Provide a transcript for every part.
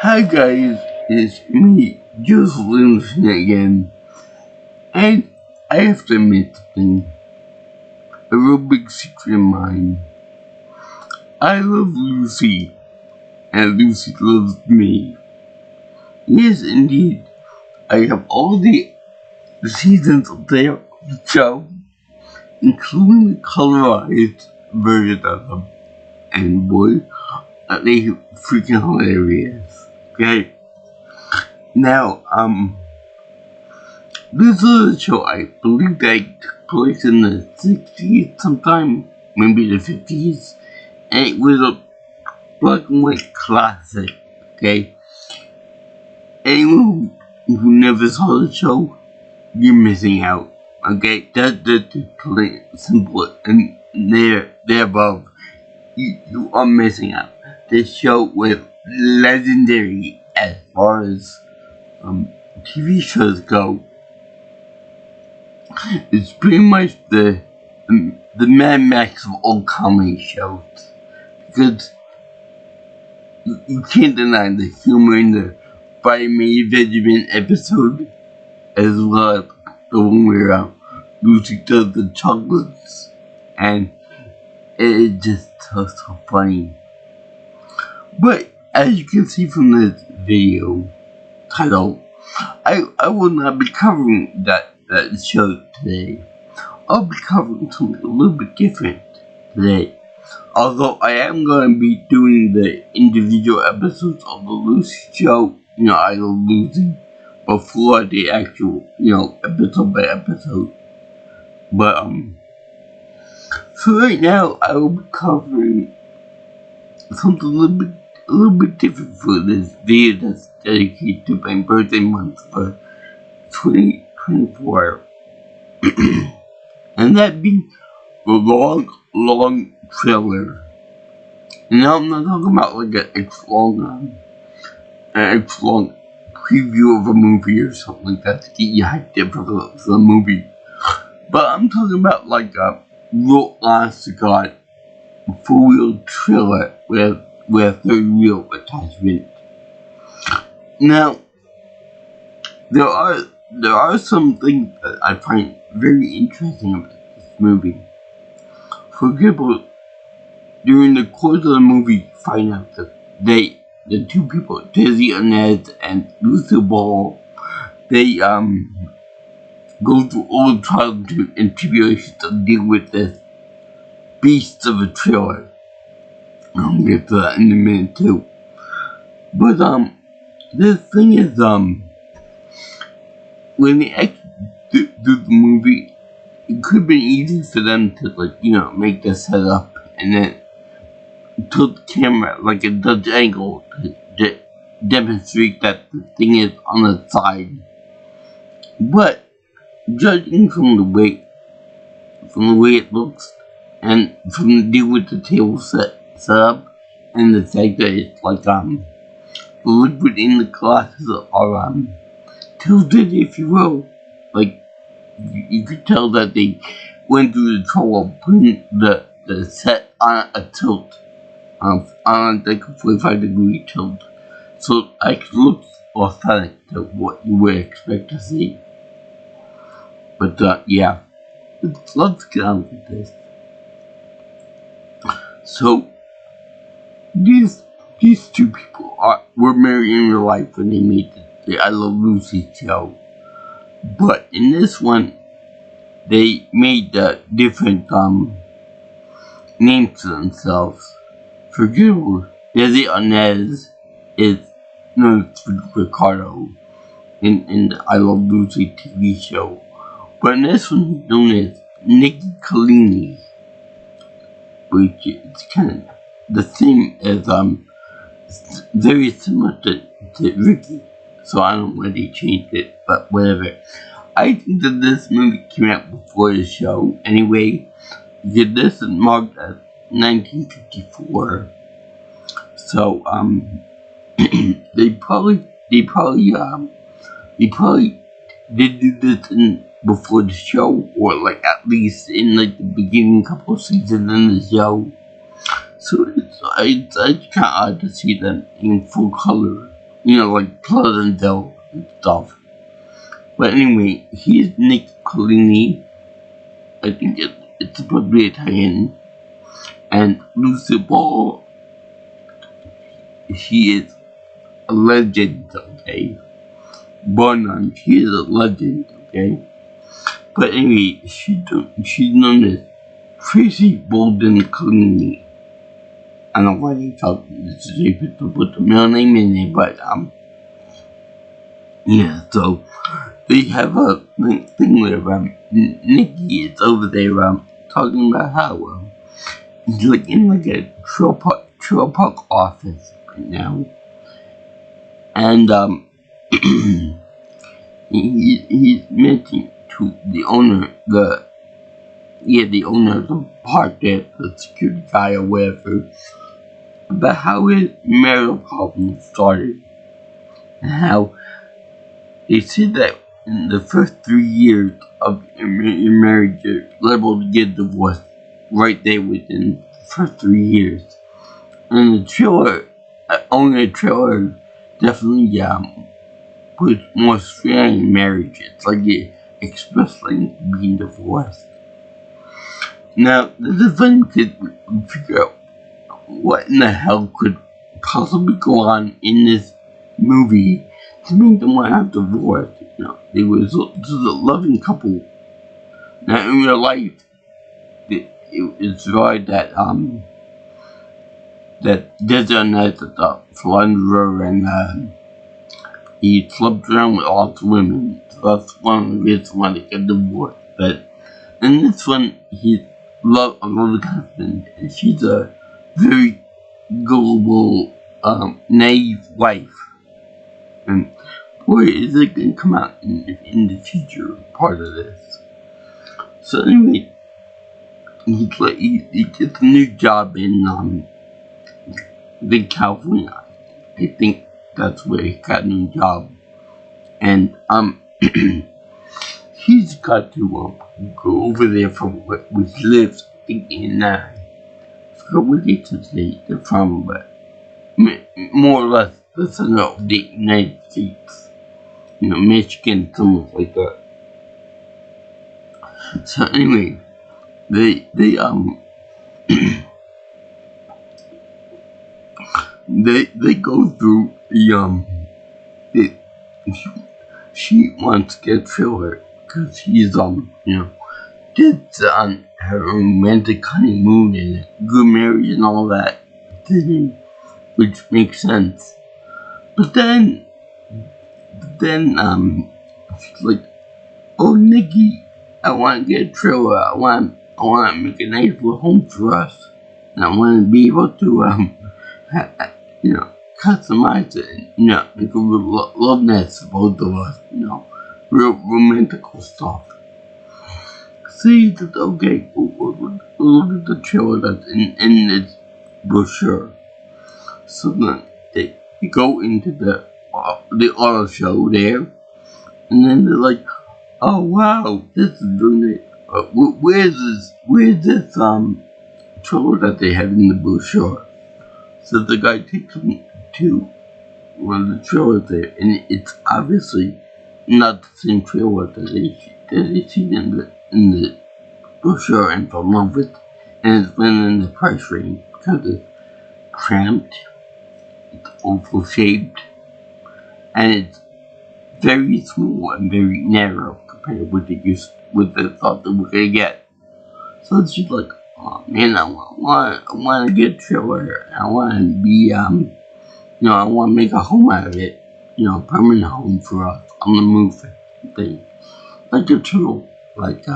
Hi guys, it's me, Jules Williamson again, and I have to admit something, a real big secret of mine. I love Lucy, and Lucy loves me. Yes, indeed, I have all the seasons of the show, including the colorized version of them, and boy, are they freaking hilarious. Okay, now, this is a show I believe that took place in the 60s sometime, maybe the 50s, and it was a black and white classic, okay? Anyone who never saw the show, you're missing out, okay? That's plain simple and there above. You are missing out. This show was legendary as far as TV shows go. It's pretty much the Mad Max of all comedy shows, because you can't deny the humor in the Fireman Benjamin episode, as well as the one where Lucy does the chocolates, and it's just so funny. But as you can see from this video title, I will not be covering that show today. I'll be covering something a little bit different today. Although I am going to be doing the individual episodes of the Lucy show, I Love Lucy, before the actual, episode by episode. But, so right now I will be covering something a little bit different for this video that's dedicated to my birthday month for 2024. And that being the long trailer. Now I'm not talking about like an extra long preview of a movie or something like that to get you hyped up for the movie. But I'm talking about like a real honest to God full wheel trailer with a third wheel attachment. Now there are some things that I find very interesting about this movie. For example, during the course of the movie, you find out that the two people, Desi Arnaz and Lucille Ball, they go through all the trials and tribulations to deal with this beast of a trailer. I'll get to that in a minute too. But the thing is, when they actually do the movie, it could have been easy for them to make the setup and then tilt the camera like a Dutch angle to demonstrate that the thing is on the side. But judging from the way it looks and from the deal with the table set up and the fact that it's like the liquid in the glasses are tilted, if you will. Like you could tell that they went through the trouble of putting the set on a tilt, on like a 45-degree tilt, so it looks authentic to what you would expect to see. But yeah, let's get on with this. So these two people were married in real life when they made the I Love Lucy show. But in this one, they made different names to themselves. For example, Desi Arnaz is known as Ricardo in the I Love Lucy TV show. But in this one, he's known as Nicky Collini, which is kind of the same as very similar to Ricky. So I don't know why they changed it, but whatever. I think that this movie came out before the show anyway, because this is marked as 1954. So they probably did do this before the show, or like at least in like the beginning couple of seasons in the show. So it's kind of odd to see them in full color like Pleasantville and stuff. But anyway, he's Nick Collini. I think it's supposed to be Italian. And Lucy Ball, she is a legend, okay? Bonan, she is a legend, okay? But anyway, she's known as Tracy Bolden Collini. I don't know why they felt necessary to put the middle name in there, but yeah, so they have a thing where Nikki is over there talking about how he's like in like a trailer park office right now, and he's mentioning to the owner the owner of the park there, the security guy or whatever, about how his marital problem started and how they said that in the first 3 years of your marriage, you're liable to get divorced right there within the first 3 years. And the trailer, owning a trailer, definitely puts more strain in marriage. It's like it expressly being divorced. Now, the defendant could figure out what in the hell could possibly go on in this movie to make them want to have divorce. They were just a loving couple. Now, in real life, it's right that Desert Night at the philanderer and he slept around with lots of women. So that's one of the reasons why they get divorced. But in this one, he's a loving husband, and she's a very gullible, naive wife. And boy, is it going to come out in the future part of this. So anyway, he gets a new job in California. I think that's where he got a new job. And he's got to go over there from where he lives, I think in I forgot what they're from, but more or less that's enough the United States. Michigan, something like that. So anyway, they they go through she wants to get Triller because he's did on her romantic honeymoon and good marriage and all that, which makes sense. But then she's like, "Oh, Nikki, I want to get a trailer. I want to make a nice little home for us, and I want to be able to customize it, and make a real love nest for both of us, real romantical stuff." So he said, "Okay, we'll look at the trailer that's in this brochure." So then they go into the auto show there, and then they're like, "Oh wow, this is really where's this trailer that they have in the brochure?" So the guy takes them to one of the trailers there, and it's obviously not the same trailer that they see in the brochure and fell in love with, and it's been in the price range because it's cramped, it's oval shaped, and it's very small and very narrow compared to what they thought they were gonna get. So she's like, "Oh man, I want to get a trailer. I want to be I want to make a home out of it. A permanent home for us on the move thing, like a trailer, like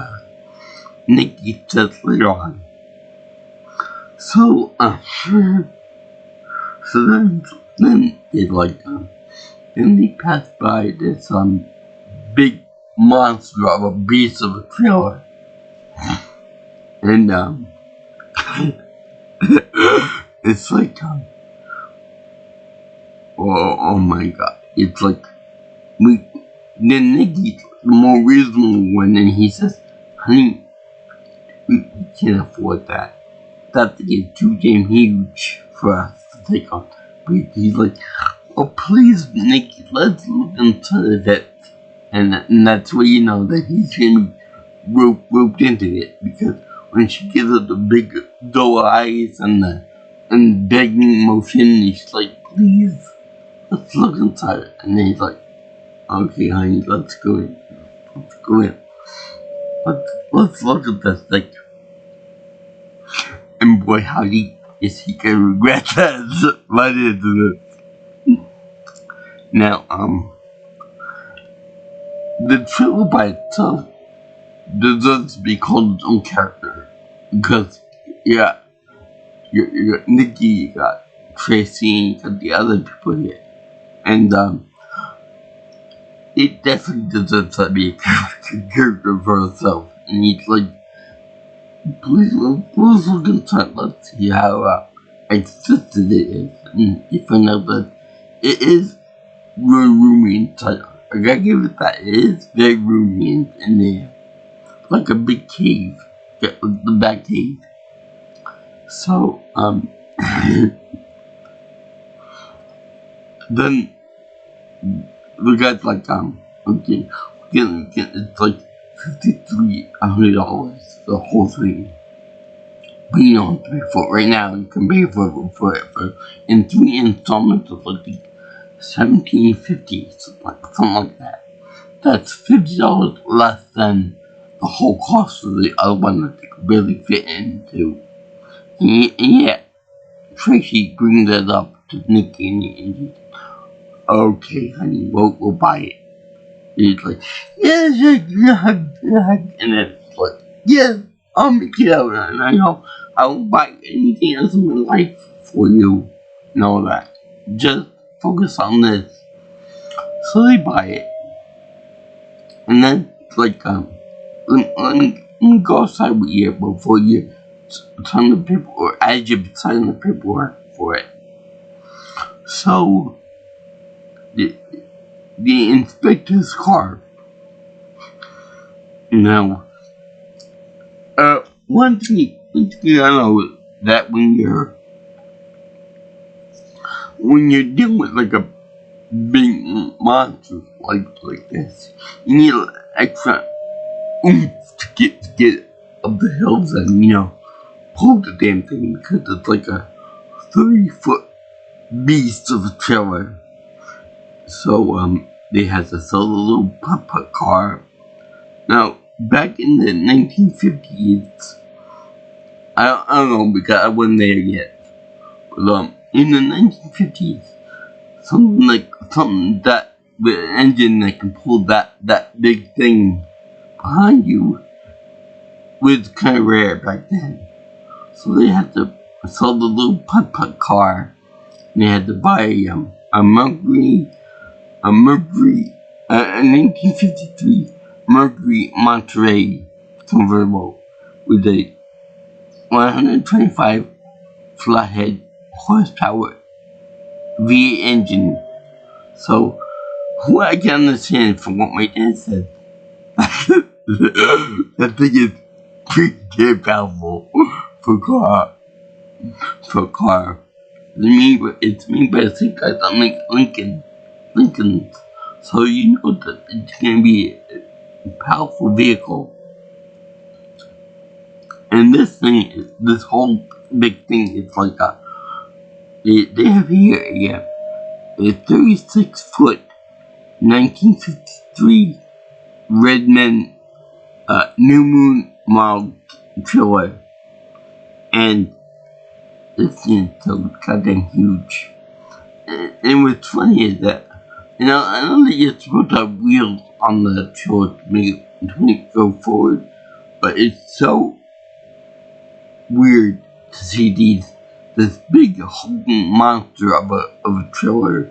Nikki says later on." So so then they pass by this big monster of a beast of a trailer, and it's like oh my god, it's like then Nikki's the more reasonable one, and he says, "Honey, we can't afford that. That's getting too damn huge for us to take on." But he's like, oh please, Nikki, let's look into it. And that's where you know that he's gonna be roped into it, because when she gives her the big doe eyes and the begging motion, he's like, please, let's look inside it. And then he's like, okay, honey, let's go in. Let's go in. Let's look at this thing. And boy, how is he gonna regret that right into this. Now, the trailer by itself deserves to be called its own character, because, yeah, you got Nikki, you got Tracy, you got the other people here, and, it definitely deserves to be a character for itself, and he's like, please, let's look inside, let's see how, existed it is, and you find out that it is really roomy inside. I gotta give it that, it is very roomy in there, like a big cave, the back cave. So, then the guy's like, okay, it's like $5,300 the whole thing. But you don't have to pay for it right now. You can pay for it in 3 installments of like $1,750, something like that. That's $50 less than the whole cost of the other one that they could barely fit into. And yeah, Tracy brings that up to Nikki, and he's, okay, honey, we'll buy it. He's like, yeah, and then it's like, yeah, I'll make it out, and I will buy anything else in my life for you, and all that. Just focus on this. So they buy it, and then it's like, let me go outside with you before you sign the paperwork, or as you sign the paperwork for it. So the inspector's car. Now, one thing I know that when you're dealing with like a big monster like this, you need extra oomph to get up the hills and pull the damn thing, because it's like a 30-foot beast of a trailer. So they had to sell the little putt-putt car. Now, back in the 1950s, I don't know, because I wasn't there yet, but in the 1950s, something that with an engine that can pull that big thing behind you was kind of rare back then. So they had to sell the little putt-putt car, and they had to buy a Mercury, a 1953 Mercury Monterey convertible with a 125 flathead horsepower V8 engine. So, what I can understand from what my dad said, that thing is pretty damn powerful for car. It's made by the same guys that make Lincoln. So you know that it's gonna be a powerful vehicle. And this whole big thing is like they have here, a 36-foot 1953 Redman New Moon model trailer, and this thing is so goddamn huge. And what's funny is that, I know that you're supposed to have wheels on the trailer to make it go forward, but it's so weird to see this big hulking monster of a trailer,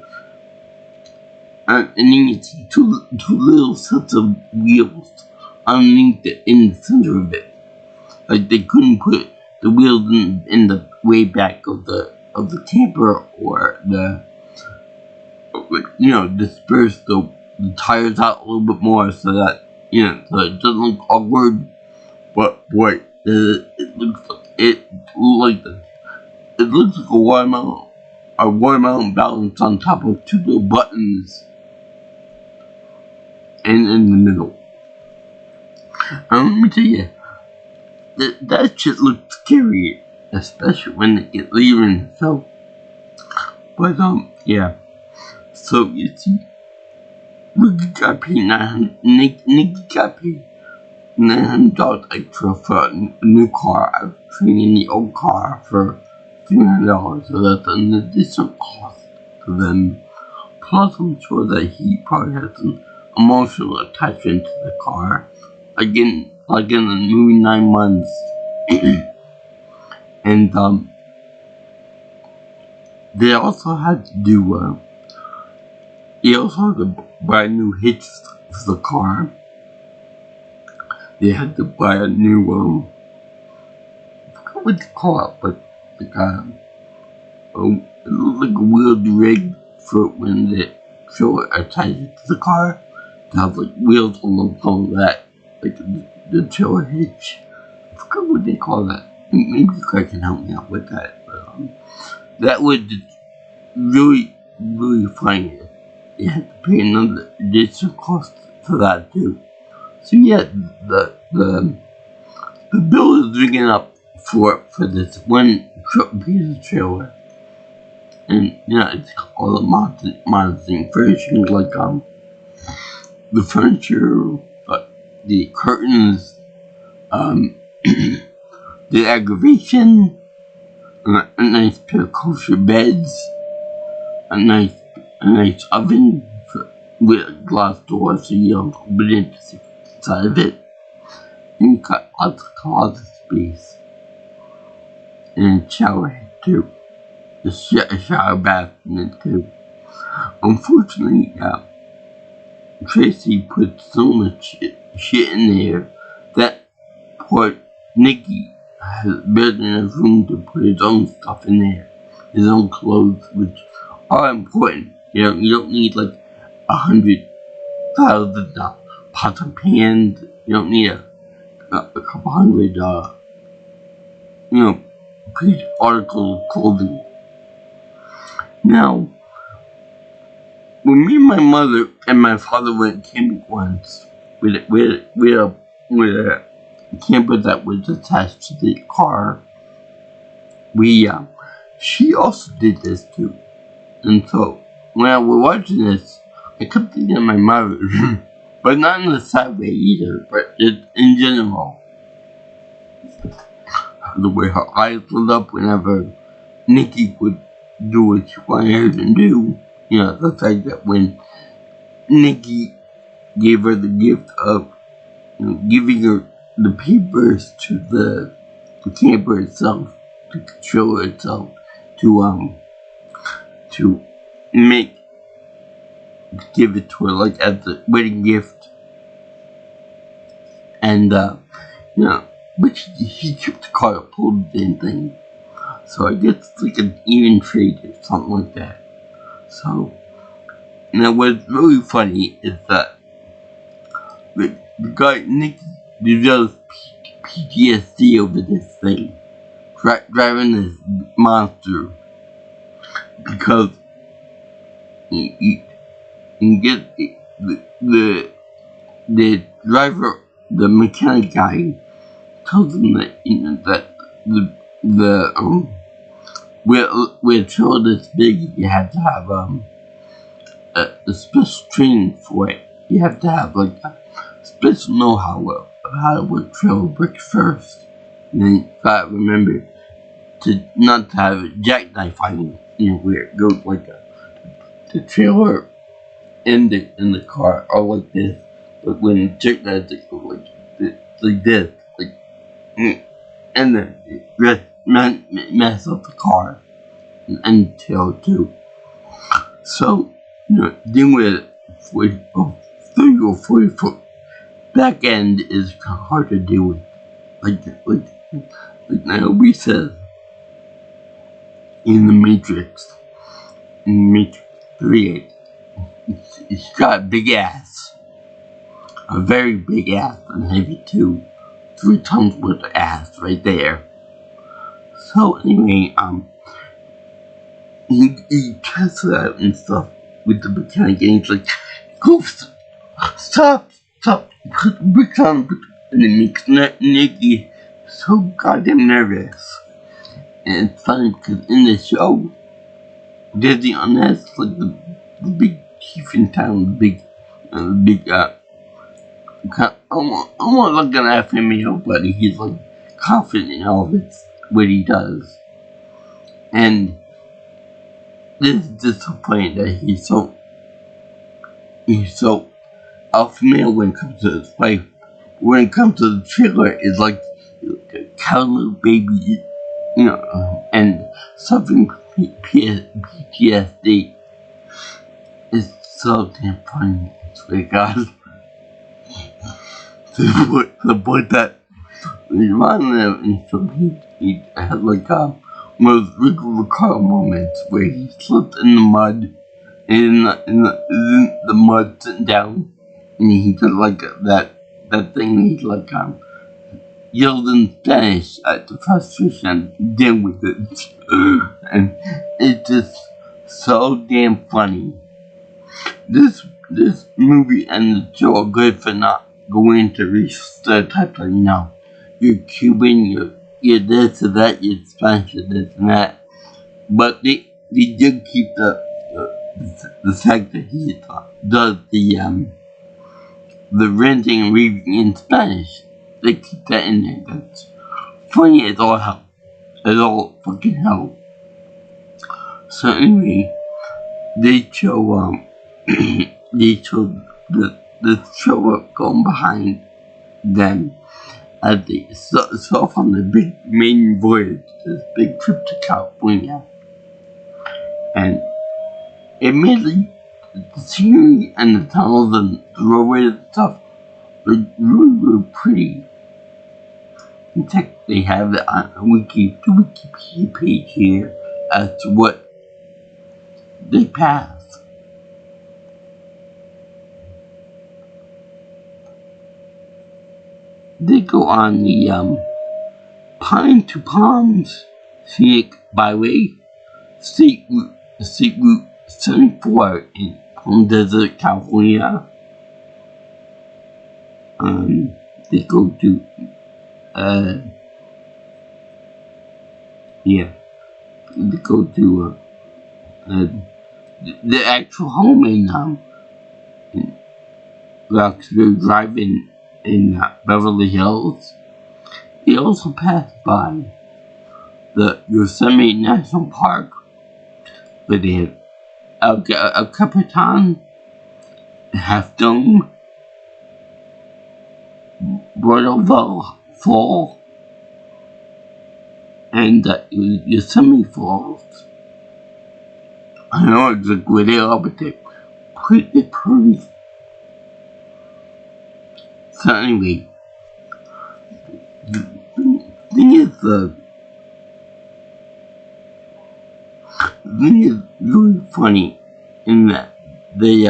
and then you see two little sets of wheels underneath it in the center of it. Like they couldn't put the wheels in the way back of the camper, or disperse the tires out a little bit more, so that so it doesn't look awkward. But boy, it looks like a watermelon a watermelon balanced on top of two little buttons and in the middle. And let me tell you, that shit looked scary, especially when they get leaving. So, but yeah. So you see, Nikki got paid Nikki got paid $900 extra for a new car. I was trading the old car for $300, so that's an additional cost to them. Plus, I'm sure that he probably has an emotional attachment to the car. Again, like in the movie 9 Months. And they also had to do they also had to buy a new hitch for the car. They had to buy a new I forgot what they call it, but it looked like a wheeled rig for when the trailer attached it to the car to have like wheels on the front of that, like the trailer hitch. I forgot what they call that. Maybe you guys can help me out with that. But that was just really, really funny. You had to pay another additional cost for that too. So yeah, the bill is ringing up for this one piece of trailer. And yeah, it's all the modern furnishings like the furniture, the curtains, the aggravation, a nice pair of kosher beds, a nice oven with a glass door so you don't open it to see inside of it. And you got lots of closet space. And a shower head too. A shower bath in it too. Unfortunately, Tracy put so much shit in there that poor Nikki has barely enough room to put his own stuff in there. His own clothes, which are important. You don't need like 100,000 pots and pans. You don't need a couple hundred, piece article of clothing. Now, when me and my mother and my father went camping once with a camper that was attached to the car, she also did this too. And so, when I was watching this, I kept thinking of my mother, but not in the sad way either, but just in general. The way her eyes lit up whenever Nikki would do what she wanted her to do. The fact that when Nikki gave her the gift of giving her the papers to the camper itself, to control itself, to give it to her like as a wedding gift, and but she took the car to pull the damn thing. So I guess it's like an even trade or something like that. So now what's really funny is that the guy Nick develops PTSD over this thing, driving this monster, because you get the driver, the mechanic guy, tells him that that the with a trailer this big, you have to have a special training for it. You have to have like a special know-how of how to work trailer bricks first, and then you gotta remember to not to have a jackknife on you, where it goes like the trailer in the car, or like this. But when you jackknife, it goes like this, and then it mess up the car and the tail too. So, dealing with 30 or 40 foot back end is hard to deal with. Like Naomi says in the Matrix 3, it's got a big ass. A very big ass, and heavy too. 3 tons worth of ass right there. So anyway, he tests it out and stuff with the mechanic, and he's like, "Go, stop, put the bricks on," and it makes Nikki so goddamn nervous. And it's funny because in the show, Disney on that's like the big chief in town, the big almost like an FMO, but he's like confident in all of it, what he does. And this is just so funny that he's so alpha male when it comes to his wife. When it comes to the trailer, it's like a cow little baby, and suffering PTSD. It's so damn funny. I swear to God. The point that Ron and so he had like one of those Ricardo moments where he slipped in the mud, in the mud sitting down, and he did like that thing. He like yelled in Spanish at the frustration, deal with it, and it's just so damn funny. This movie and the show are good for not going to research type like you're Cuban, you're this or that, you're Spanish or this and that. But they did keep the fact that he does the renting and reading in Spanish. They keep that in there. That's funny as all hell. As all fucking hell. So anyway, they show the show up going behind them as they set off on the big main voyage, this big trip to California. And immediately, the scenery and the tunnels and the roadways and stuff were really pretty. In fact, they have it on the Wikipedia page here as to what they pass. They go on the Pine to Palms Scenic Byway, State Route 74 in Palm Desert, California. They go to they go to the actual home in Roxbury Drive in Beverly Hills. They also pass by the Yosemite National Park, where they have El Capitan, Half Dome, Broadwell Fall, and Yosemite Falls. I know it's a good area, but they're pretty. So anyway, the thing is really funny in that they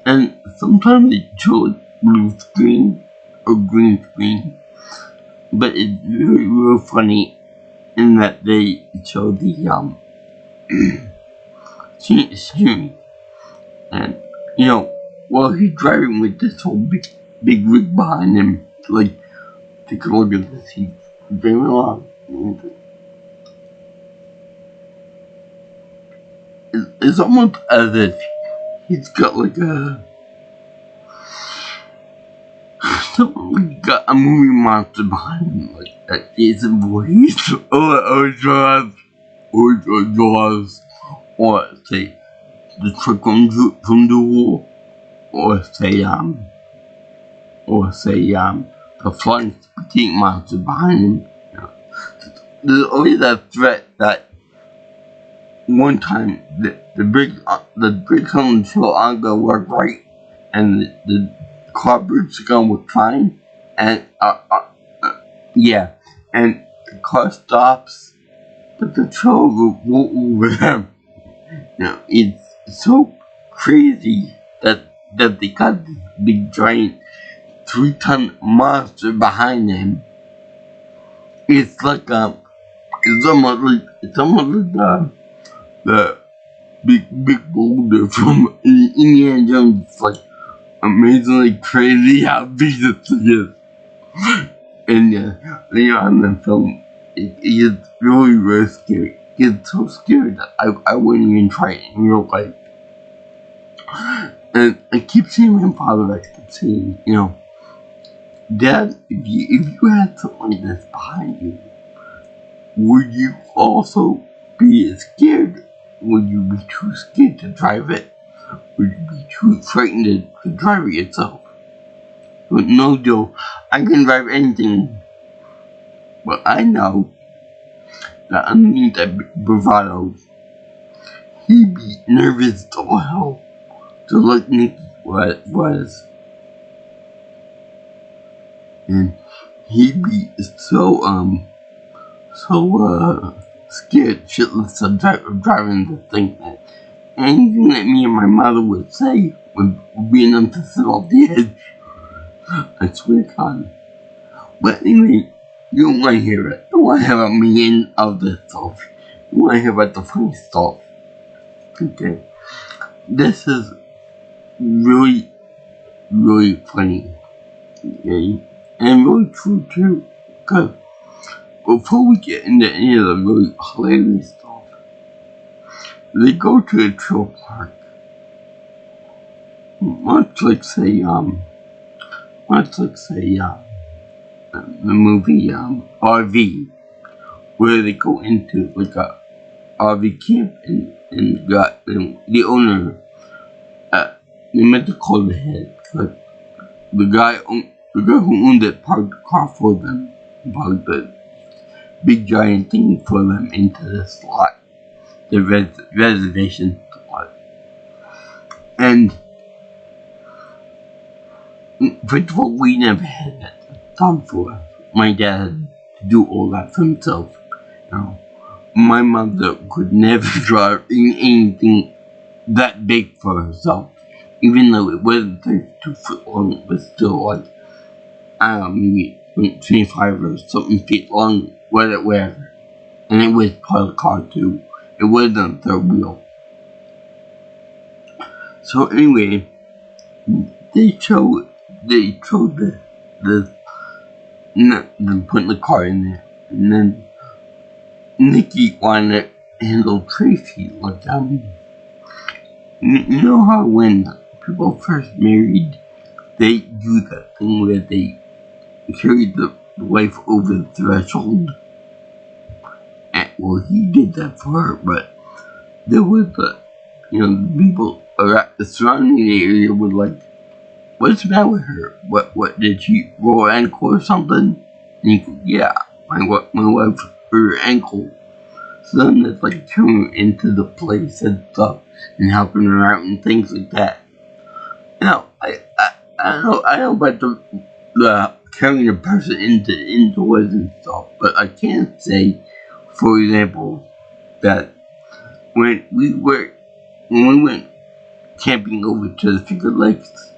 and sometimes they show blue screen or green screen, but it's really funny in that they show the steering, and while he's driving with this whole big rig behind him, like, take a look at this, he's driving along. It's almost as if he's got like got a movie monster behind him, like that Jason Voorhees, or Jaws, or say the truck from the wall, or say the flying spaghetti monster behind him. There's always that threat that one time the brakes on the show aren't gonna work right, and the car brakes are gonna work fine, and and the car stops, but the show will roll over them. It's so crazy that they got this big giant 3-ton monster behind them. It's like it's almost like the big boulder from Indiana Jones. It's like amazingly crazy how big this is. And later on in the film, it gets really scary. It gets so scary that I wouldn't even try it in real life. And I keep saying my father, I keep saying, Dad, if you had something like this behind you, would you also be scared? Would you be too scared to drive it? Would you be too frightened to drive it yourself? But no, Joe, I can drive anything. But I know that underneath that bravado, he'd be nervous to hell, to like Nicky was. And he'd be so scared shitless of driving to think that anything that me and my mother would say would be enough to set off the edge. I swear to God. But anyway, you don't want to hear it. You don't want to hear about me and all this stuff. You want to hear about the funny stuff. Okay. This is really, really funny. Okay. And really true too. Because before we get into any of the really hilarious stuff, they go to a trail park. Much like say the movie RV, where they go into like a RV camp and got the owner, they meant to call the head, but the guy who owned it parked the car for them, parked the big giant thing for them into the slot, the reservation slot. And first of all, we never had that done for us. My dad to do all that for himself. My mother could never drive anything that big for herself, even though it wasn't 32 foot long. It was still like maybe 25 or something feet long, whatever. And it was part of the car too. It wasn't a third wheel. So anyway, they showed the putting the car in there, and then Nicky wanted to handle Tracy like you know how when people first married, they do that thing where they carry the wife over the threshold. And, well, he did that for her, but there was the people around the surrounding area were like, "What's the matter with her? What did she roll her ankle or something?" And he goes, "Yeah, my wife her ankle." So then it's like turning her into the place and stuff and helping her out and things like that. I know about the carrying a person into woods and stuff, but I can't say, for example, that when we went camping over to the Finger Lakes,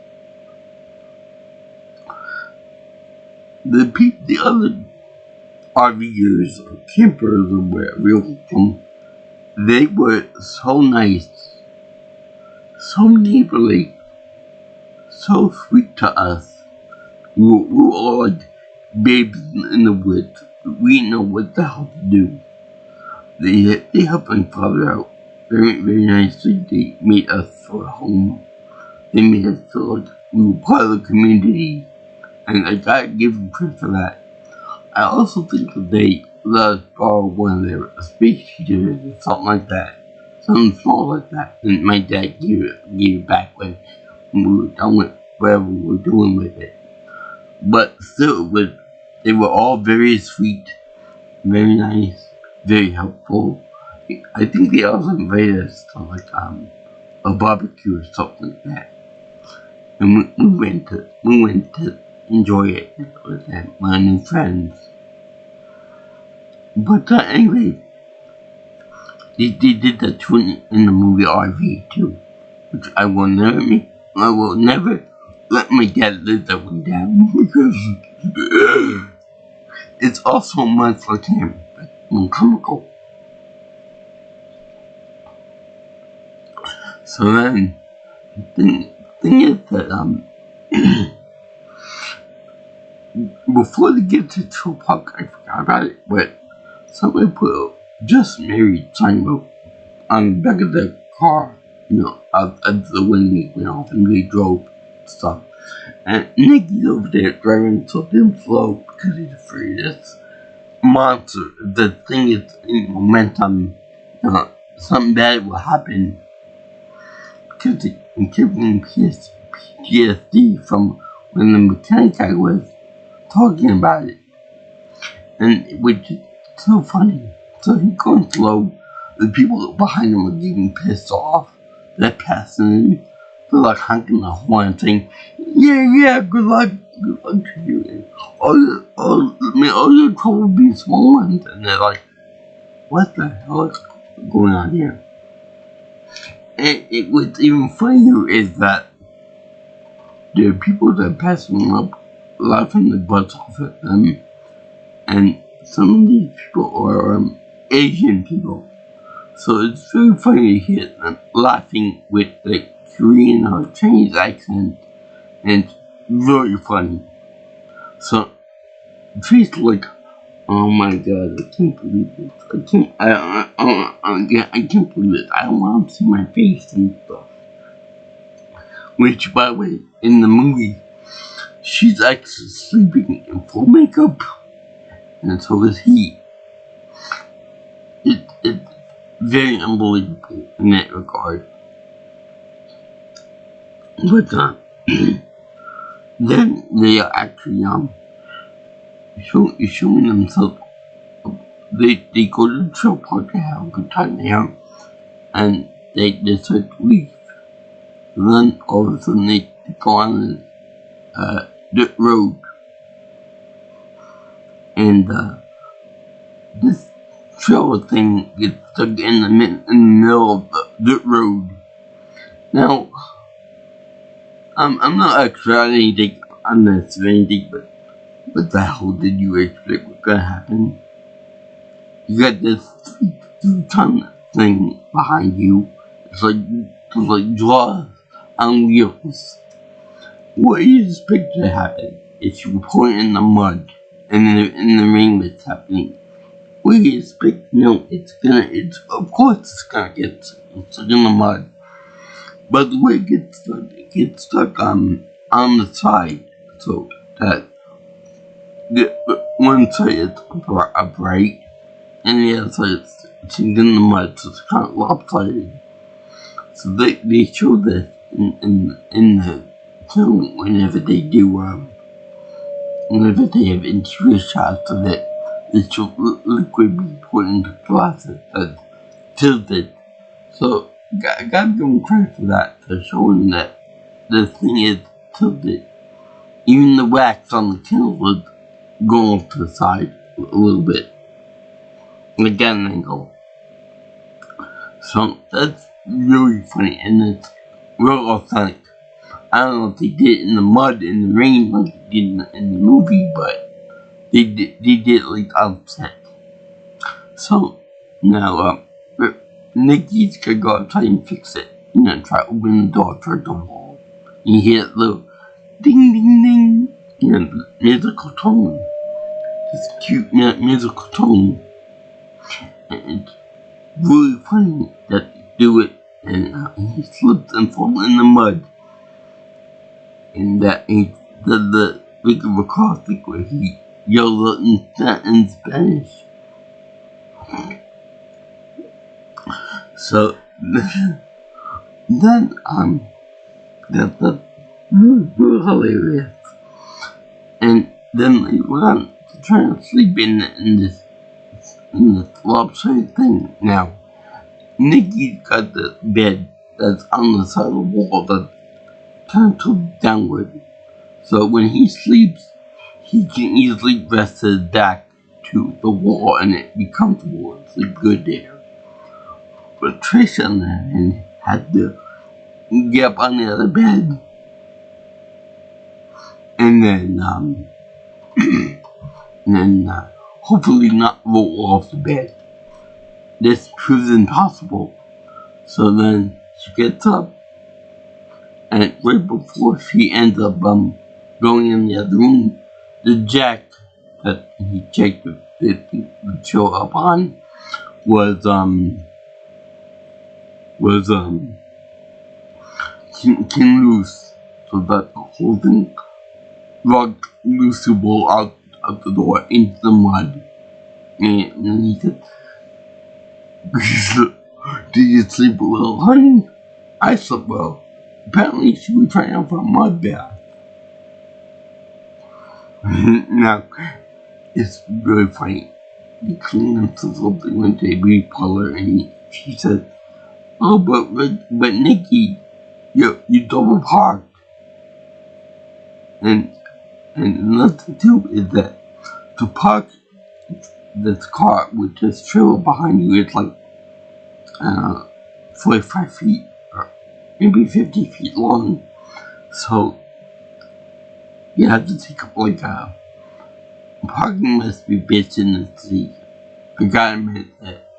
the other RVers or campers or wherever they were so nice, so neighborly, so sweet to us. We were all like babies in the woods. We didn't know what the hell to do. They helped my father out very, very nicely. They made us feel home. They made us feel like we were part of the community. And I gotta give them credit for that. I also think that they let us borrow one of their space heaters or something like that. Something small like that. And my dad gave it back when we were done with whatever we were doing with it. But still, they were all very sweet, very nice, very helpful. I think they also invited us to like a barbecue or something like that. And we went to enjoy it with them, my new friends. But anyway, they did that too in the movie RV too, which I will never let my dad live that one down because it's also much like him. comical. So then, the thing is that, before they get to Tupac, I forgot about it, but somebody put a "just married" sign up on the back of the car, out the window went off and they drove stuff. And Nicki's over there driving so damn slow because he's afraid this monster. The thing is in momentum, something bad will happen because it gave him PTSD from when the mechanic guy was talking about it. And which is so funny. So he's going slow. The people behind him are getting pissed off. They're passing him. They're like honking the horn saying, yeah, good luck to you. And all your trouble be small ones. And they're like, what the hell is going on here? And what's even funnier is that there are people that pass them up laughing their butts off at them. And some of these people are Asian people. So it's very funny to hear them laughing with the Korean or Chinese accent. And it's very funny. So she's like, oh my god, I can't believe this. I can't believe it. I don't want to see my face and stuff. Which, by the way, in the movie, she's actually sleeping in full makeup. And so is he. It's very unbelievable in that regard. But then they are actually showing themselves. They go to the trail park to have a good time there, and they decide to leave. And then all of a sudden they go on the road, and this trailer thing gets stuck in the middle of the dirt road. Now, I'm not expert on anything on this or anything, but what the hell did you expect was gonna happen? You got this 3-ton thing behind you. It's like jaws on wheels. What do you expect to happen if you were pouring in the mud and in the rain was happening? What do you expect? No, of course it's gonna get stuck in the mud. But the way it gets stuck on the side, so that one side is upright and the other side is sitting in the mud, so it's kind of lopsided. So they show this in the film whenever they have interior shots of it. They show liquid be put into glasses that's tilted. So I gotta give them credit for that, for showing that the thing is tilted. Even the wax on the candle was going to the side a little bit. Like at an angle. So that's really funny and it's real authentic. I don't know if they did it in the mud, in the rain like they did in the movie, but they did it like on set. So now Nicki's gonna go outside and fix it. Try to open the door for the wall. You hear the little ding ding ding, musical tone. This cute musical tone. And it's really funny that they do it, and he slips and falls in the mud. And that he does the big of acrostic where he yells out in Spanish. So then that's really hilarious. And then they went on to try to sleep in this lopsided thing. Now, Nicki's got the bed that's on the side of the wall that's kind of tilted downward. So when he sleeps, he can easily rest his back to the wall and it be comfortable and sleep good there. But Trish on the other hand had to get up on the other bed and then hopefully not roll off the bed. This proves impossible. So then she gets up, and right before she ends up going in the other room, the jack that he checked the show up on was came loose, so that the whole thing rocked loosable out the door into the mud. And he said, "Do you sleep well, honey?" I slept well. Apparently, she was trying out for a mud bath. Now, it's really funny. They cleaned themselves up. They went to a beauty parlor, and she said, "Oh, but Nikki, you double parked." And another thing too is that to park this car with this trailer behind you, it's like 45 feet or maybe 50 feet long. So you have to take up like parking must be bitch in the city. I gotta admit that.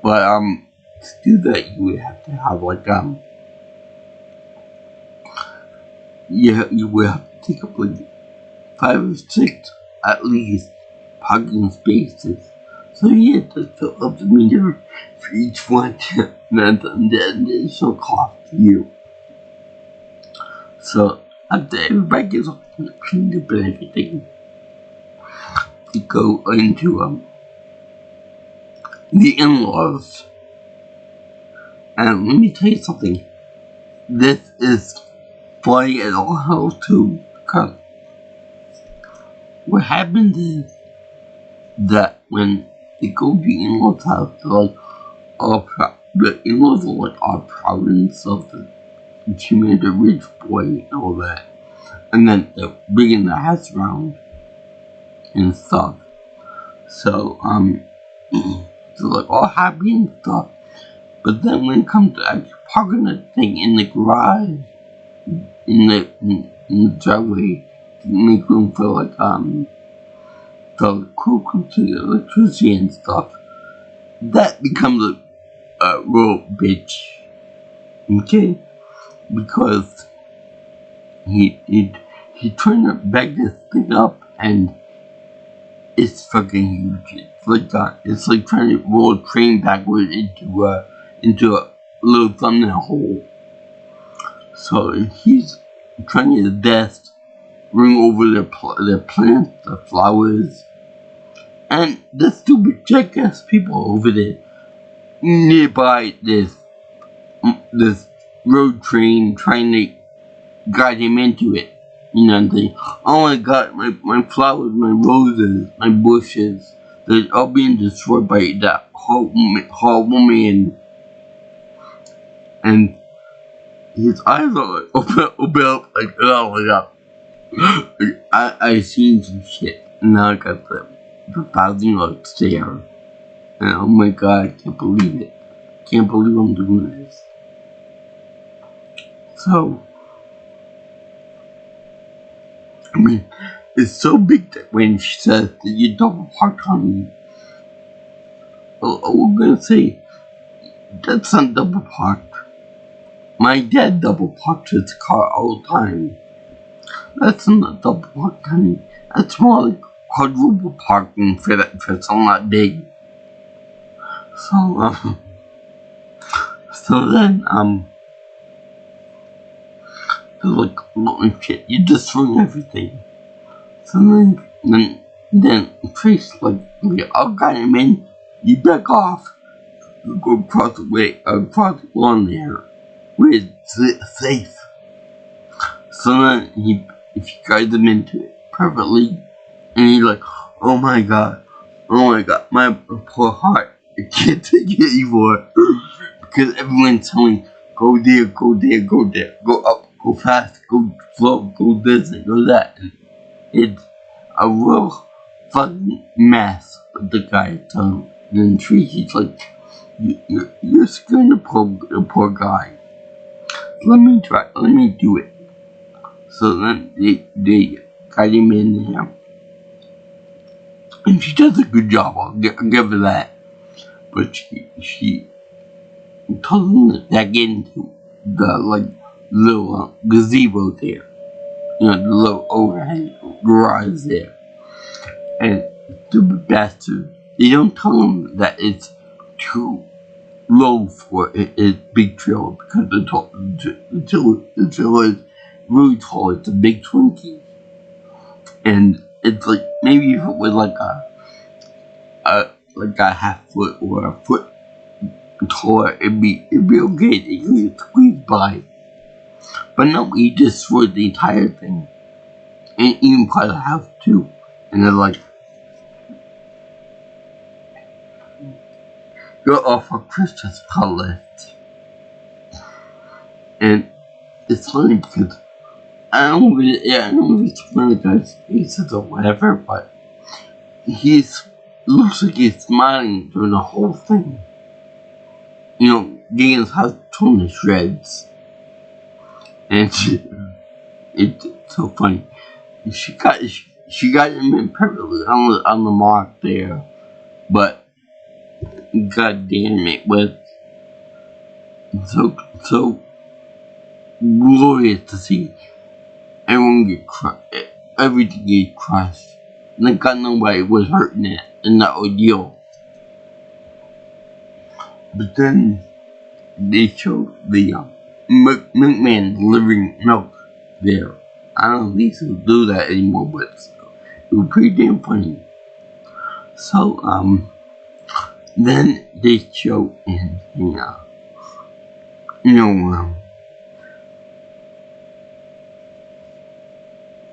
But to do that you would have to have like you would have to take up like 5 or 6 at least parking spaces. So you have to fill up the meter for each one, and then the additional cost to you. So after everybody gets cleaned up and everything, you go into the in-laws. And let me tell you something. This is funny as all hell too, because what happens is that when they go to the in-laws house, they're like, the in-laws are like our province of the she made a rich boy and all that. And then they're bringing the house around and stuff. So, they're like all happy and stuff. But then when it comes to actually parking the thing in the garage, in the driveway, to make room for like, the crew comes to the electricity and stuff, that becomes a real bitch. Okay? Because he trying to back this thing up and it's fucking huge. It's like trying to roll a train backwards into a little thumbnail hole. So he's trying his best, bring over the plants, the flowers, and the stupid jackass people over there nearby this road train trying to guide him into it. You know, and think, oh my god, my flowers, my roses, my bushes, they're all being destroyed by that horrible man. And his eyes are like, open up, like, oh my god. I seen some shit, and now I got the $1,000 stare. And oh my god, I can't believe it. Can't believe I'm doing this. So, I mean, it's so big that when she says that you double parked on me, we're gonna say, that's not double parked. My dad double parked his car all the time. That's not double parked, honey. That's more like quadruple parking for something that big. So then, like, oh shit, you destroying everything. So then Trace, like, I'll got him in, you back off, you go across the lawn there, where it's safe. So then he guides him into it perfectly, and he's like, oh my god, my poor heart, I can't take it anymore, because everyone's telling, go there, go up, go fast, go slow, go this and go that. And it's a real fucking mess with the guy telling him. And then Tracy's like, you're scaring the poor guy. Let me do it. So then they got him in there. And she does a good job, I'll give her that. But she told him to back into the, like, little gazebo there. You know, the little overhang garage there. And stupid bastard, they don't tell him that it's too low for a big trailer because the trailer is really tall. It's a big Twinkie. And it's like, maybe if it was like a half foot or a foot taller, it'd be okay. They could squeeze by. But no, he destroyed the entire thing. And even part of the house too. And they're like, you're off a Christmas list. And it's funny because I don't know if it's one of the guy's faces or whatever, but looks like he's smiling during the whole thing. You know, getting his house torn to shreds. And it's so funny. She got him in perfectly on the mark there, but god damn, it was so glorious to see everyone get everything get crushed. Like God, nobody was hurting it in that ordeal. But then they showed the milkman delivering milk there. I don't know if these will do that anymore, but it was pretty damn funny. So, then they showed in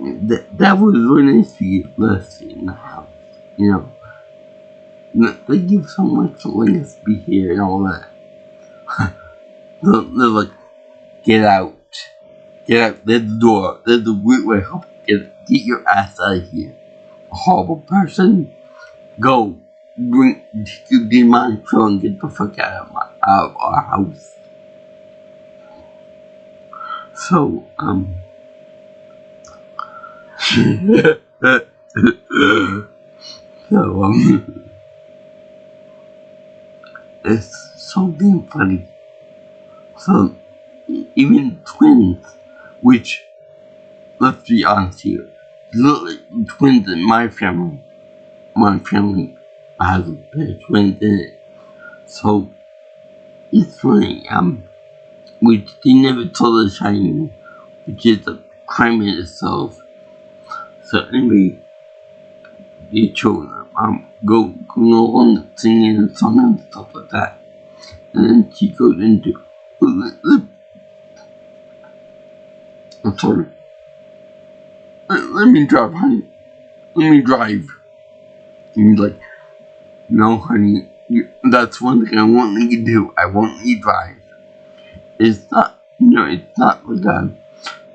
the, that was really nice to get less in the house, They give so much to let us be here and all that. They're like, get out, there's the door, there's the weird way, get your ass out of here. A horrible person, go, bring your demon show and get the fuck out of our house. So, it's so damn funny. So, even twins, which, let's be honest here, literally twins in my family has a pair of twins in it. So, it's funny, which they never told us Shining, which is a crime in itself. So anyway, they showed them, go on singing a song and stuff like that. And then she goes into, I'm sorry, let me drive, honey, let me drive. And he's like, no, honey, that's one thing I won't let you do, I won't let you drive. It's not, it's not like a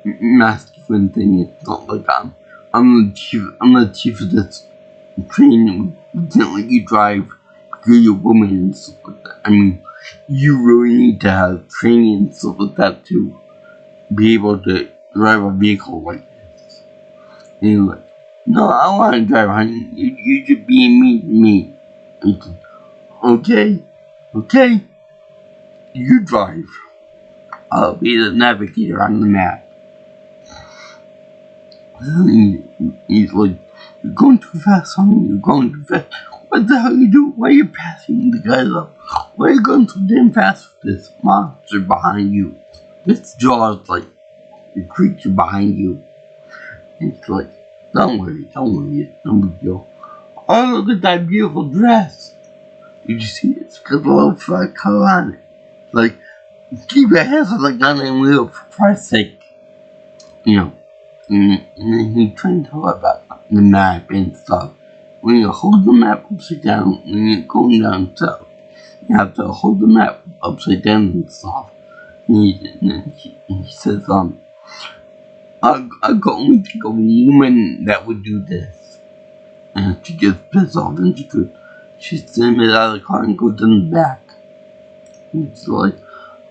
masculine thing, it's not like I'm the chief of this training, we can't let you drive because you're a woman and stuff like that. I mean, you really need to have training and stuff like that to be able to drive a vehicle like this. And you're like, no, I want to drive, honey. You should be mean to me. And okay, you drive. I'll be the navigator on the map. He's like, you're going too fast, honey. You're going too fast. What the hell are you doing? Why are you passing the guys up? Why are you going so damn fast with this monster behind you? This Jaws like a creature behind you. It's like, don't worry, it's no big deal. Oh, look at that beautiful dress. Did you see it? It's got a little flat color on it. Like, keep your hands on the goddamn wheel for Christ's sake. And then he trained her about the map and stuff. When you hold the map upside down, when you're going down south, you have to hold the map upside down and stuff. And then he says, I could only think of a woman that would do this. And she gets pissed off and she sends me out of the car and goes in the back. And it's like,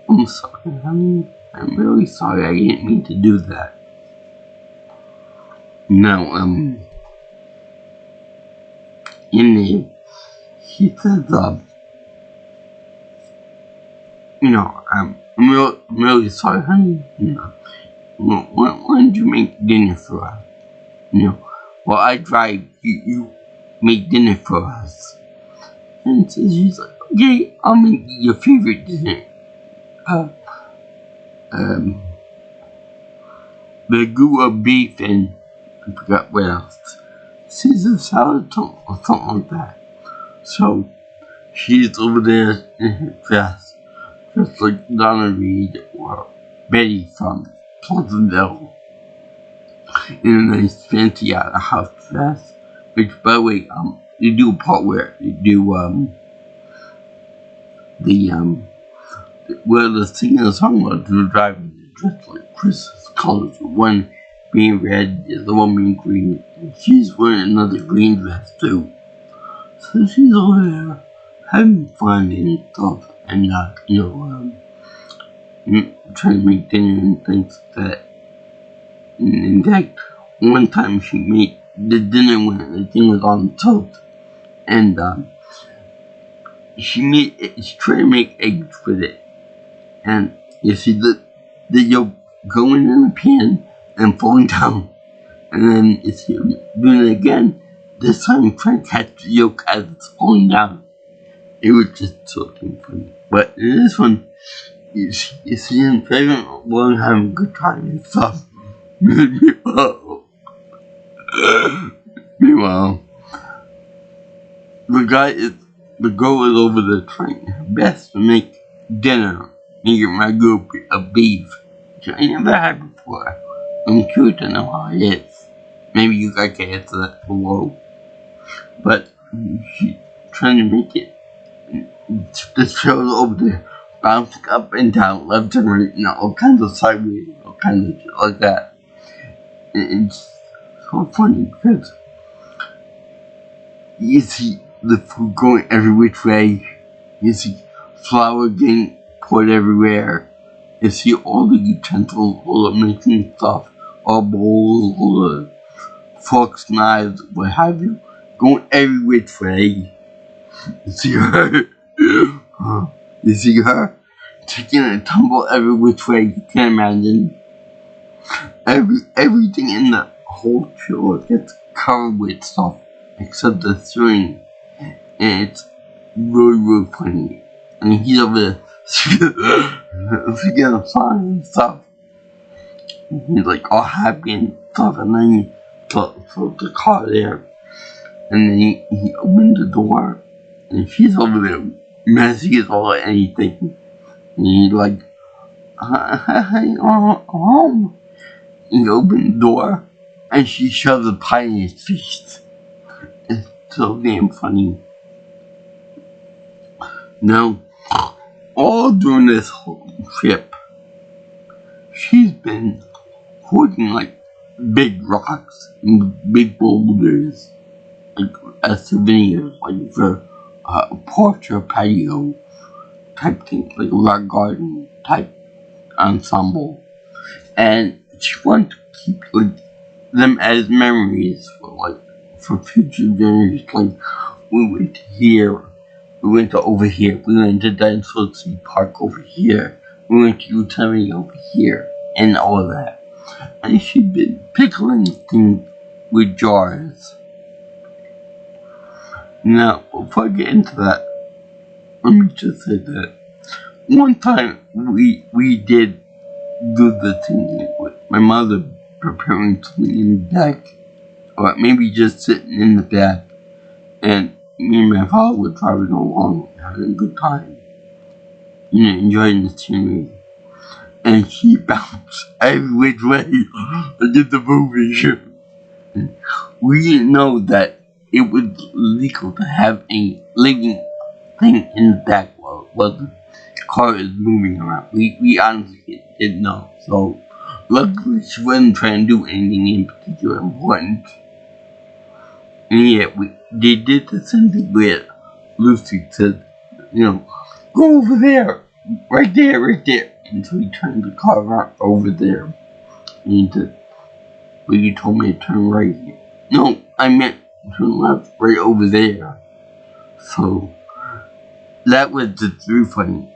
I'm sorry, honey. I'm really sorry. I didn't mean to do that. Now, in there, he says, I'm really sorry, honey. Why don't you make dinner for us? While I drive, you make dinner for us. And so she's like, okay, I'll make your favorite dinner. The goo of beef and I forgot what else. Caesar salad or something like that. So she's over there in her dress, just like Donna Reed or Betty from Pleasantville, in a nice fancy out of house dress. Which, by the way, they do a part where they do where the singer is song about the driver dressed like Christmas colors. One being red, the other one being green. And she's wearing another green dress too. So she's over there having fun and stuff, and trying to make dinner and things like that. And in fact, one time she made the dinner when the thing was on toast, and she tried to make eggs with it, and you see the yolk going in the pan and falling down, and then you see him doing it again. This time trying to catch the yolk as it's falling down. It was just so funny. But in this one, you see him pregnant, well, having a good time and stuff. Meanwhile, the girl is over there trying her best to make dinner and get my group of beef, which I never had before. I'm curious to know how it is. Maybe you guys can answer that below. But she's trying to make it. The show's over there bouncing up and down, left and right, all kinds of sideways, all kinds of shit like that. And it's so funny because you see the food going every which way. You see flour getting poured everywhere. You see all the utensils, all the making stuff, all bowls, all the forks, knives, what have you, going every which way. You see her. You see her taking a tumble every which way you can imagine. Everything in the whole show gets covered with stuff except the string, and it's really funny. And he's over there singing a song and stuff. He's like all happy and stuff, and then he throws the car there, and then he opened the door, and she's over there messy as all anything. And he's like, "Hey, home." He opened the door, and she shoves a pie in his face. It's so damn funny. Now, all during this whole trip, she's been hoarding like big rocks and big boulders, like as souvenirs, like for a porch or patio type thing, like a rock garden type ensemble. And she wanted to keep them as memories for future generations. Like, we went here, we went to over here, we went to Dinosaur City Park over here, we went to Yosemite over here, and all of that. And she'd been pickling things with jars. Now, before I get into that, let me just say that one time we did do the thing with my mother preparing something in the back, or maybe just sitting in the back, and me and my father were driving along, having a good time, enjoying the scenery. And she bounced every which way did the movie. We didn't know that it was legal to have a living thing in the back while the car is moving around. We honestly didn't know. So luckily she wasn't trying to do anything in particular important. And yet they did the same thing where Lucy said, go over there, right there. And so he turned the car around over there. And he said, but you told me to turn right here. No, I meant turn left right over there. So that was just very funny.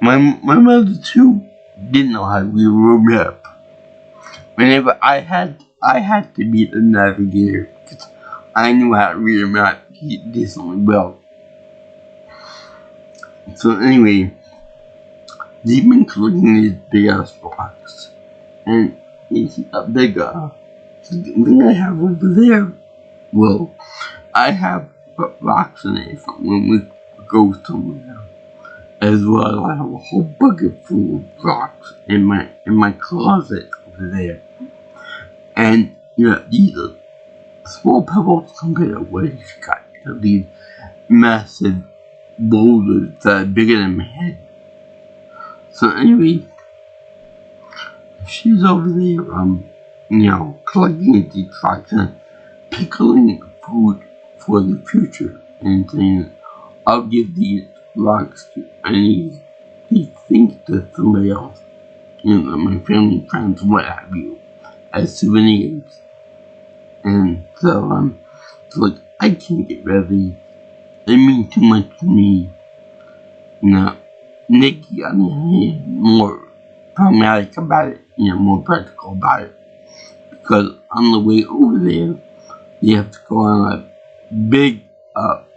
My mother too didn't know how to read a road map. Whenever I had to be the navigator because I knew how to read a map decently well. So anyway, they've been collecting these big ass rocks, and it's a big thing I have over there. Well, I have rocks in it from when we go somewhere. As well, I have a whole bucket full of rocks in my closet over there. And these are small pebbles compared to what he's got. These massive boulders that are bigger than my head. So anyway, she's over there, collecting these rocks and pickling food for the future and saying, I'll give these rocks to any things to somebody else, my family, friends, what have you, as souvenirs. And so, like, I can't get rid of these. They mean too much to me. Nikki, on the other hand, more pragmatic about it, more practical about it. Because on the way over there, you have to go on a big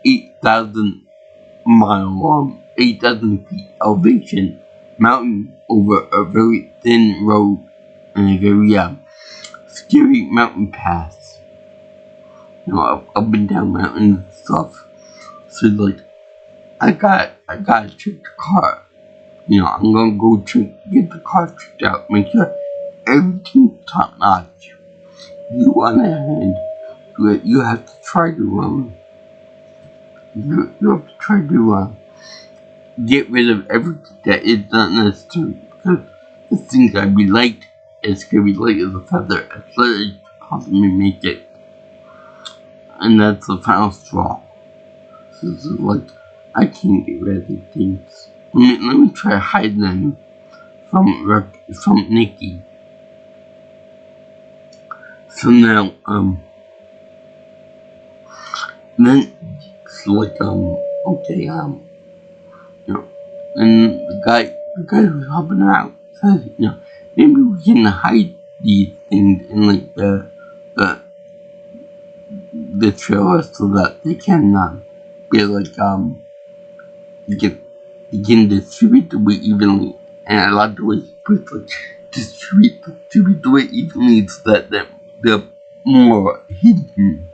8,000 mile 8,000 feet elevation mountain over a very thin road and a very scary mountain pass. Up and down mountains and stuff. So like, I gotta check the car. I'm gonna go get the car checked out, make sure everything's top notch. You on the hand, you have to try to you have to try to get rid of everything that is not necessary, because this thing's gotta be light. It's gonna be light as a feather, as light as you possibly make it. And that's the final straw. So it's like, I can't get rid of these things. Let me try to hide them from Nikki. So now, then it's like, okay, and the guy who's helping her out says, maybe we can hide these things in like the trailer so that they can be like you can distribute the weight evenly, and a lot of the ways put like distribute the weight evenly so that they're more hidden,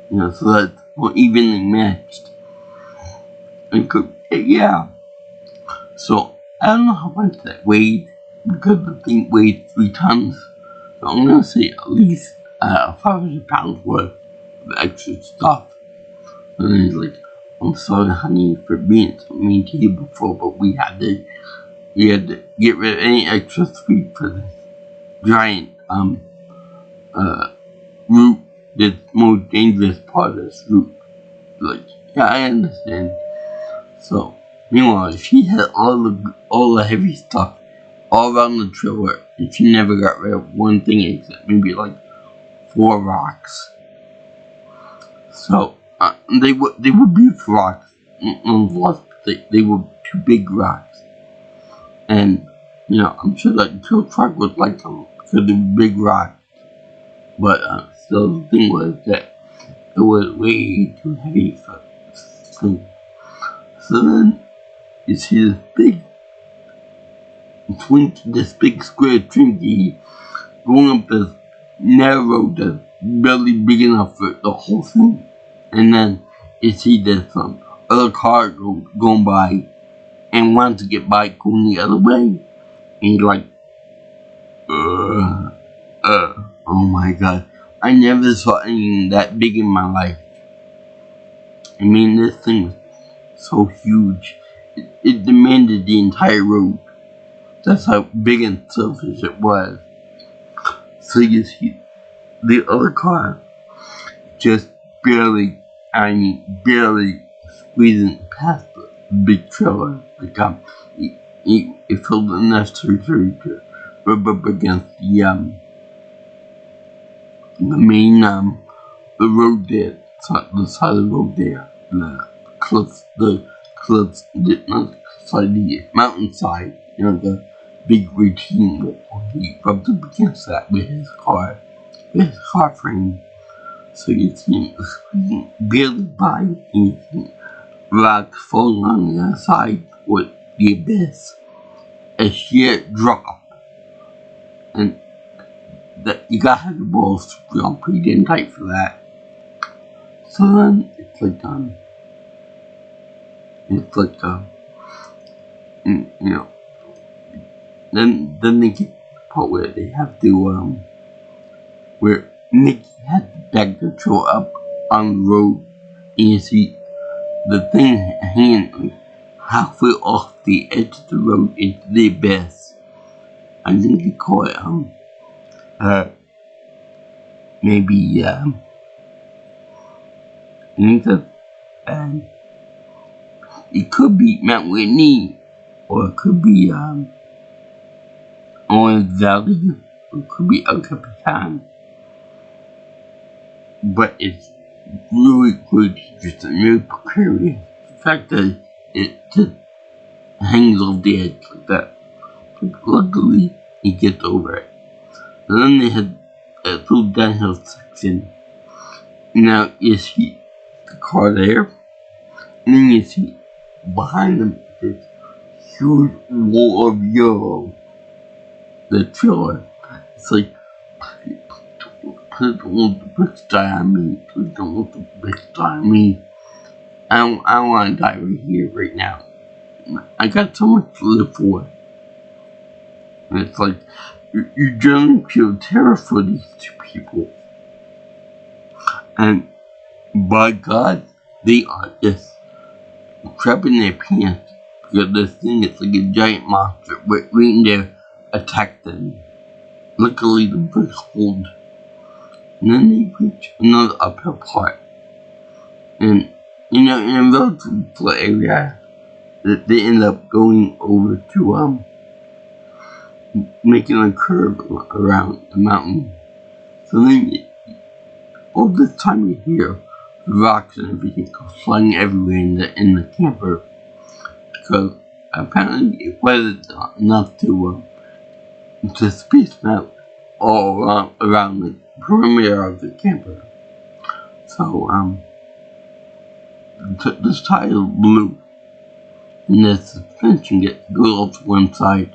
so that it's more evenly matched. Yeah. So I don't know how much that weighed, because the thing weighed 3 tons. So I'm gonna say at least 500 pounds worth of extra stuff. And then he's like, I'm sorry, honey, for being so mean to you before, but we had to get rid of any extra sweet for this giant root, this most dangerous part of this root. Like, yeah, I understand. So, meanwhile, she had all the heavy stuff all around the trailer, and she never got rid of one thing except maybe like 4 rocks. So they were beautiful rocks. They were 2 big rocks, and I'm sure that tow truck would like them because they were big rocks. But still, the thing was that it was way too heavy for this thing. So then you see this big square Twinkie going up this narrow road that's barely big enough for the whole thing. And then you see this other car going by and wants to get by going the other way. And you're like, oh my god. I never saw anything that big in my life. I mean, this thing was so huge. It demanded the entire road. That's how big and selfish it was. So you see, the other car just barely squeezing past the big trailer. Like, it felt unnecessary to rub up against the main the road there, the side of the road there, the cliffs, not the side, the mountainside, the big routine wall. He rubbed up against that with his car frame. So you can barely by anything. Rocks falling on the other side with the abyss. A sheer drop. And that you gotta have the balls pretty damn tight for that. So then it's like then they get the part where they have to where Nicky had to back the control up on the road, and you see the thing hanging like halfway off the edge of the road into the abyss. I think they call it maybe I think that it could be Mount Whitney, or it could be Orange Valley, or it could be El Capitan. But it's really good, just really precarious. The fact that it just hangs off the edge like that. But luckily, he gets over it. And then they had a little downhill section. Now you see the car there, and then you see behind them this huge wall of yellow. The trailer. It's like, please don't let the bitch die on me. Please don't let the bitch die on me. I don't want to die right here, right now. I got so much to live for. And it's like, you generally feel terror for these two people. And by God, they are just crapping their pants. Because this thing is like a giant monster waiting there to attack them. Luckily, the brakes hold. And then they reach another uphill part. And, in a relatively flat area, they end up going over to, making a curve around the mountain. So then, all this time you hear rocks and everything go flying everywhere in the camper. Because apparently it wasn't enough to space melt all around the perimeter of the camper. So, this tire is blue, and the suspension goes off to one side,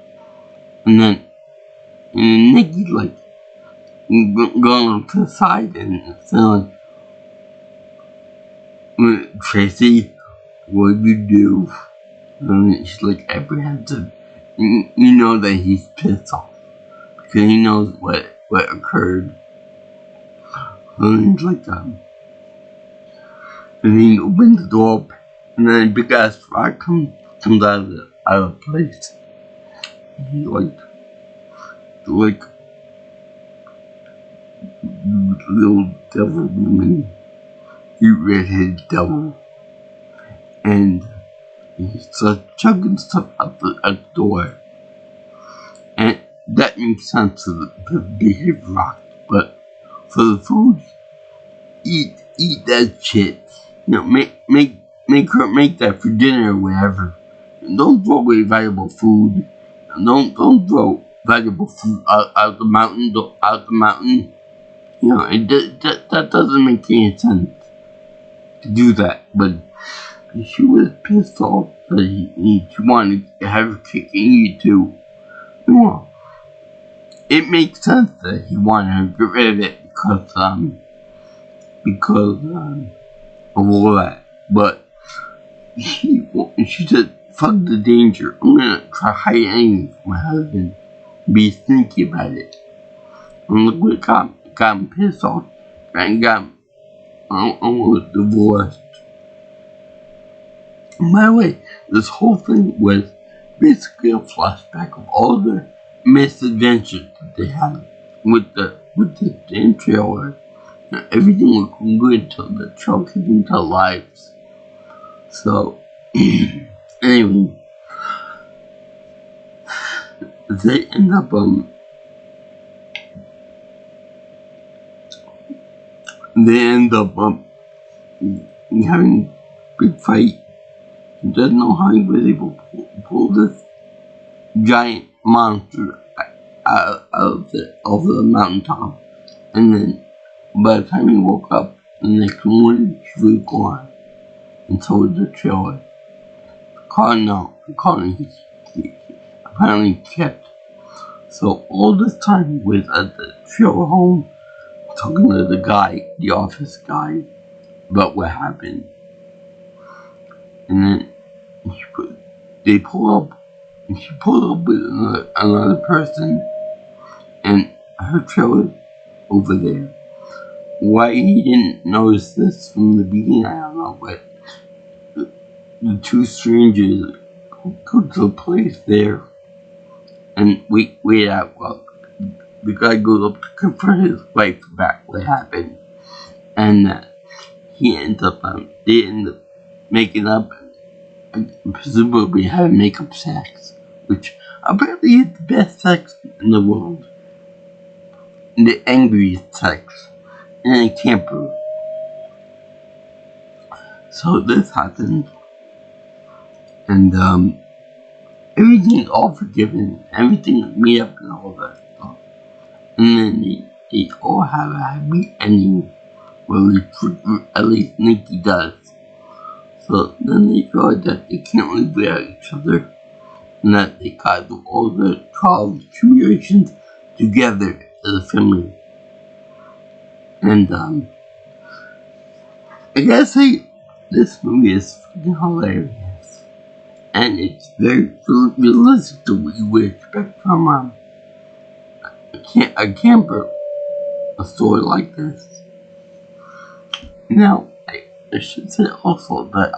and then Nicky like going to the side, and saying like, Tracy, what'd you do? And she's like apprehensive. You know that he's pissed off because he knows what occurred. And he's like, and he opens the door, and then a big ass rock comes out of the place. And he's like little devil woman, you redheaded devil, and he starts chugging stuff out the door, and that makes sense to the big rock. But for the food, eat that shit. Make that for dinner or whatever. Don't throw away valuable food. Don't throw valuable food out the mountain. That doesn't make any sense to do that. But she was pissed off that he wanted to have a cake and eat too. It makes sense that he wanted to get rid of it because of all that. But she said, fuck the danger. I'm gonna try hide anything from my husband. Be sneaky about it. And look what got him pissed off. And got him almost divorced. And by the way, this whole thing was basically a flashback of all the misadventures that they had with the damn trailer. Everything looked good until the truck hit into lives. So, anyway, they end up, They end up having a big fight. He doesn't know how he was able to pull this giant monster out of the mountaintop. And then by the time he woke up the next morning, she was gone. And so was the trailer. The car he apparently kept. So all this time he was at the trailer home talking to the office guy, about what happened. And then they pull up, and she pulled up with another person, and her trailer over there. Why he didn't notice this from the beginning, I don't know, but the two strangers go to a place there and wait out while the guy goes up to confront his wife about what happened. And they end up making up and presumably having makeup sex, which apparently is the best sex in the world. The angriest sex in a camper. So this happened, and everything's all forgiven, everything's made up and all that stuff. And then they all have a happy ending. Well, at least Nikki does. So then they feel that they can't live without each other, and that they got all the trials and tribulations together as a family. And I gotta say, this movie is fucking hilarious, and it's very realistic to what you would expect from a camper, a story like this. Now, I should say also that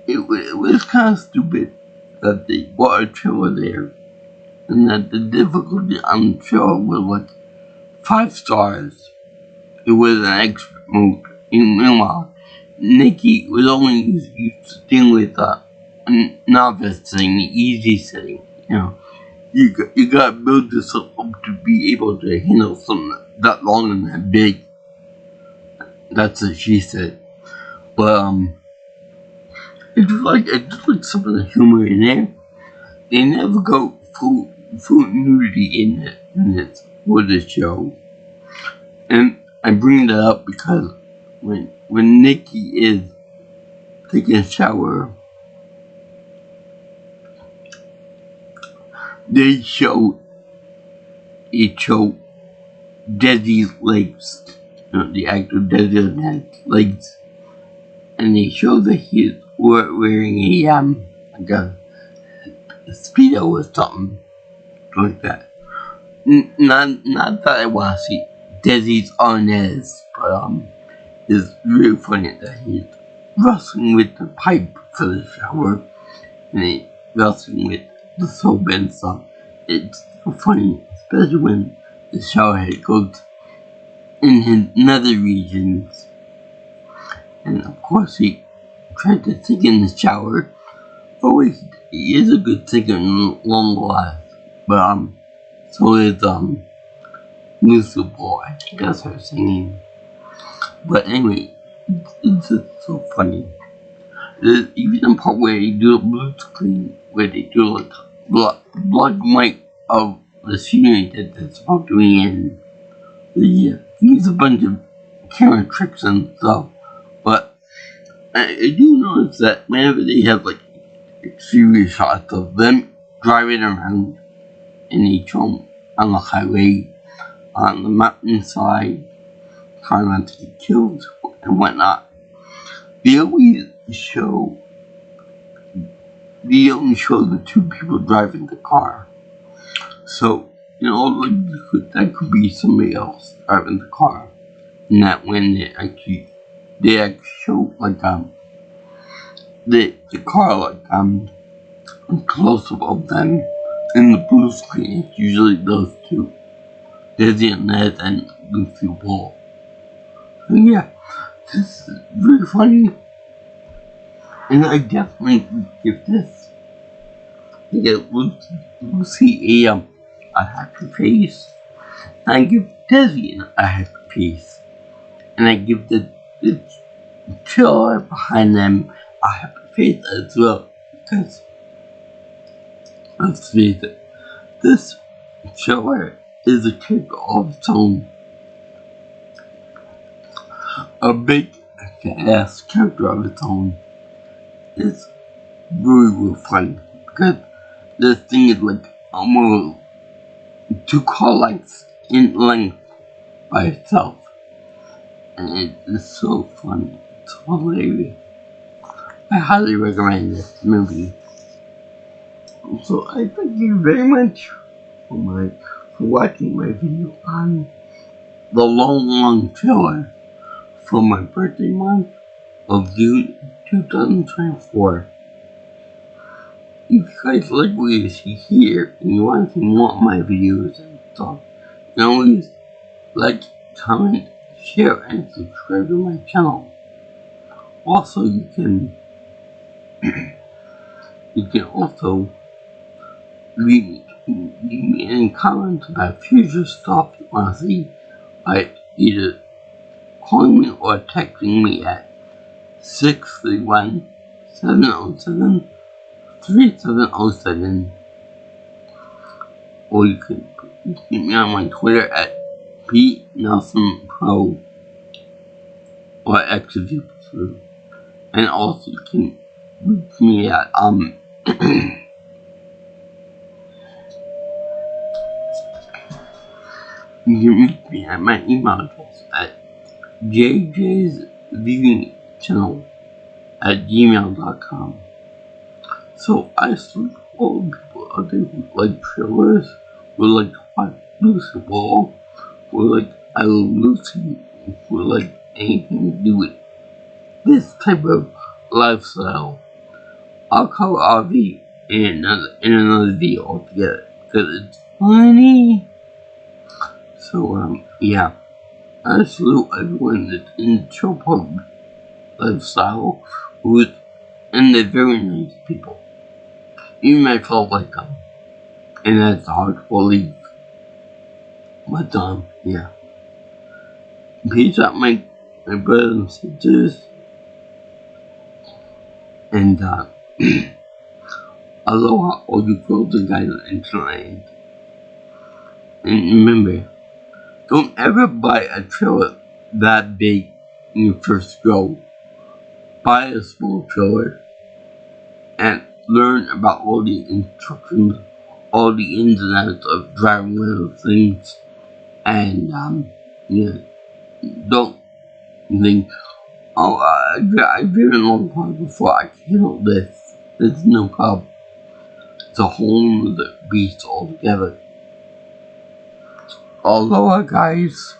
it was kind of stupid that they bought a trailer there, and that the difficulty on the trailer was like 5 stars. It was an expert mode. Meanwhile, Nikki was only used to dealing with a novice setting, the easy setting. You know, you gotta build yourself up to be able to handle something that long and that big. That's what she said. But it's just like some of the humor in there. They never go full nudity in this for the show. And I bring that up because when Nikki is taking a shower, they show Desi's legs. You know, the actor Desi has legs, and they show that he's wearing a Speedo or something like that. Not that I want to see Desi's Arnaz, but it's really funny that he's wrestling with the pipe for the shower, and he's wrestling with the soap and stuff. It's so funny, especially when the showerhead goes in his nether regions. And of course he tried to sing in the shower. Always, he is a good singer in long life. But so is Lucy Ball. I think that's her singing. But anyway, it's just so funny. There's even the part where they do a blue screen, where they do like black and white of the scenery that they're supposed to be in. Yeah, use a bunch of camera tricks and stuff. But I do notice that whenever they have like exterior shots of them driving around in each home on the highway, on the mountainside, trying not to get killed and whatnot, they only show the two people driving the car. So, you know, that could be somebody else driving the car. And that when they actually show like the car like close up of them in the blue screen. It's usually those two. Desi and Ned and Lucy Ball. So yeah, this is really funny. And I definitely give this to get Lucy a happy face. I give Disney a happy piece. And I give the trailer behind them a happy face as well. Because, let's face it, this trailer is a character of its own. A big, fat-ass character of its own. It's really funny. Because this thing is like almost 2 car lengths in length by itself. And it is so funny. It's hilarious. I highly recommend this movie. So I thank you very much for watching my video on the long trailer for my birthday month of June 2024. If you guys like what you see here and you want to see more of my videos and stuff, you can always like, comment, share, and subscribe to my channel. Also, you can also leave me any comments about future stuff you want to see by either calling me or texting me at 631-707-3707, or you can get me on my Twitter at PNelsonPro or XVP. And also you can reach me at you can reach me at my email address at jjsviewingchannel@gmail.com. So I salute all people out there who like trailers, who like to watch Lucy Ball, who like I Love Lucy, who like anything to do with this type of lifestyle. I'll cover RV in another video altogether because it's funny. So yeah, I salute everyone that's in the chill pub lifestyle and they're very nice people. Even myself like them, and that's hard to believe. But yeah. Peace out, my brothers and sisters. And aloha, all you frozen guys on the internet. And remember, don't ever buy a trailer that big when you first go. Buy a small trailer and learn about all the instructions, all the ins and outs of driving one of those things. And don't think, oh, I've driven a long time before, I can handle this. There's no problem. It's a whole other beast altogether. Aloha, guys.